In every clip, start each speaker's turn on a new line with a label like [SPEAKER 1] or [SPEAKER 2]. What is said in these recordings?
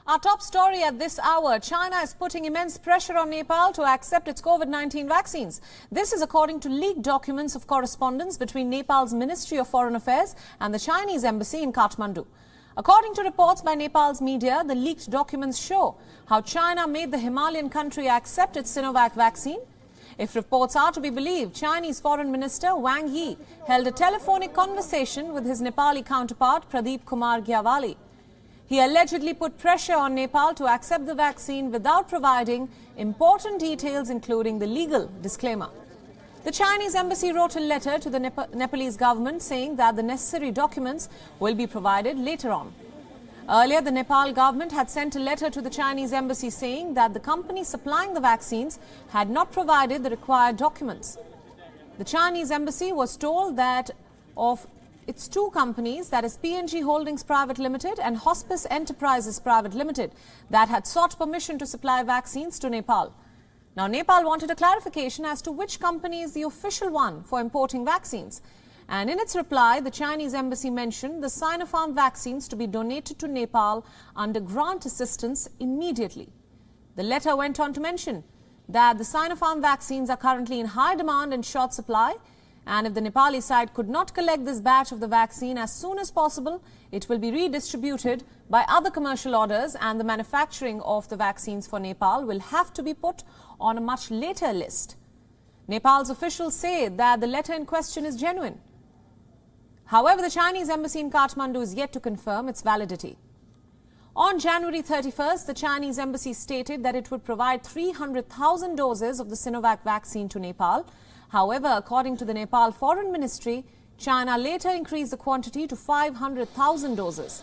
[SPEAKER 1] Our top story at this hour, China is putting immense pressure on Nepal to accept its COVID-19 vaccines. This is according to leaked documents of correspondence between Nepal's Ministry of Foreign Affairs and the Chinese embassy in Kathmandu. According to reports by Nepal's media, the leaked documents show how China made the Himalayan country accept its Sinovac vaccine. If reports are to be believed, Chinese Foreign Minister Wang Yi held a telephonic conversation with his Nepali counterpart Pradeep Kumar Gyawali. He allegedly put pressure on Nepal to accept the vaccine without providing important details, including the legal disclaimer. The Chinese embassy wrote a letter to the Nepalese government saying that the necessary documents will be provided later on. Earlier, the Nepal government had sent a letter to the Chinese embassy saying that the company supplying the vaccines had not provided the required documents. The Chinese embassy was told that of its two companies, that is PNG Holdings Private Limited and Hospice Enterprises Private Limited, that had sought permission to supply vaccines to Nepal. Now, Nepal wanted a clarification as to which company is the official one for importing vaccines. And in its reply, the Chinese embassy mentioned the Sinopharm vaccines to be donated to Nepal under grant assistance immediately. The letter went on to mention that the Sinopharm vaccines are currently in high demand and short supply, and if the Nepali side could not collect this batch of the vaccine as soon as possible, it will be redistributed by other commercial orders, and the manufacturing of the vaccines for Nepal will have to be put on a much later list. Nepal's officials say that the letter in question is genuine. However, the Chinese embassy in Kathmandu is yet to confirm its validity. On January 31st, the Chinese embassy stated that it would provide 300,000 doses of the Sinovac vaccine to Nepal. However, according to the Nepal Foreign Ministry, China later increased the quantity to 500,000 doses.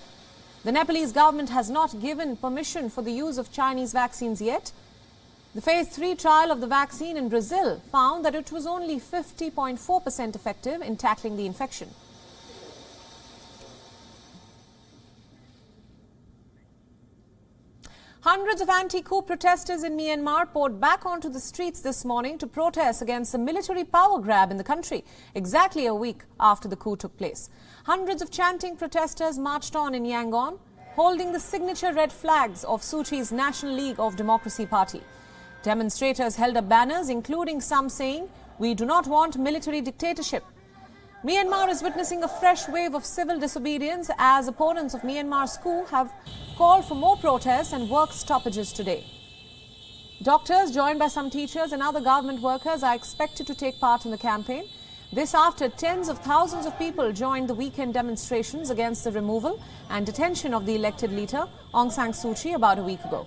[SPEAKER 1] The Nepalese government has not given permission for the use of Chinese vaccines yet. The phase 3 trial of the vaccine in Brazil found that it was only 50.4% effective in tackling the infection. Hundreds of anti-coup protesters in Myanmar poured back onto the streets this morning to protest against the military power grab in the country, exactly a week after the coup took place. Hundreds of chanting protesters marched on in Yangon, holding the signature red flags of Suu Kyi's National League of Democracy party. Demonstrators held up banners, including some saying, "We do not want military dictatorship." Myanmar is witnessing a fresh wave of civil disobedience as opponents of Myanmar's coup have called for more protests and work stoppages today. Doctors, joined by some teachers and other government workers, are expected to take part in the campaign. This after tens of thousands of people joined the weekend demonstrations against the removal and detention of the elected leader, Aung San Suu Kyi, about a week ago.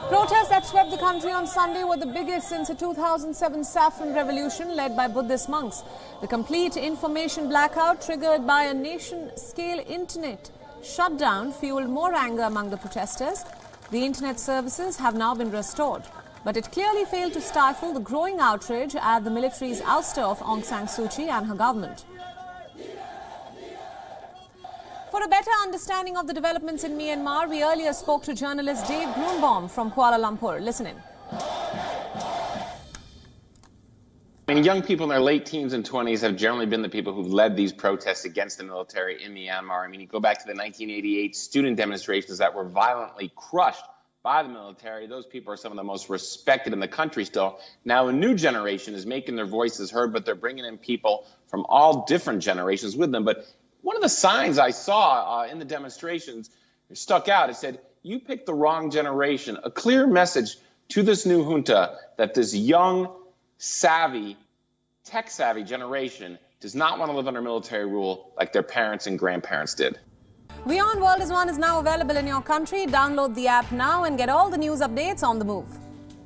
[SPEAKER 1] Protests that swept the country on Sunday were the biggest since the 2007 Saffron Revolution led by Buddhist monks. The complete information blackout triggered by a nation-scale internet shutdown fueled more anger among the protesters. The internet services have now been restored, but it clearly failed to stifle the growing outrage at the military's ouster of Aung San Suu Kyi and her government. For a better understanding of the developments in Myanmar, we earlier spoke to journalist Dave Grunbaum from Kuala Lumpur. Listen in.
[SPEAKER 2] I mean, young people in their late teens and 20s have generally been the people who've led these protests against the military in Myanmar. I mean, you go back to the 1988 student demonstrations that were violently crushed by the military. Those people are some of the most respected in the country still. Now a new generation is making their voices heard, but they're bringing in people from all different generations with them. But one of the signs I saw in the demonstrations stuck out. It said, "You picked the wrong generation." A clear message to this new junta that this young, savvy, tech-savvy generation does not want to live under military rule like their parents and grandparents did.
[SPEAKER 1] WION World is now available in your country. Download the app now and get all the news updates on the move.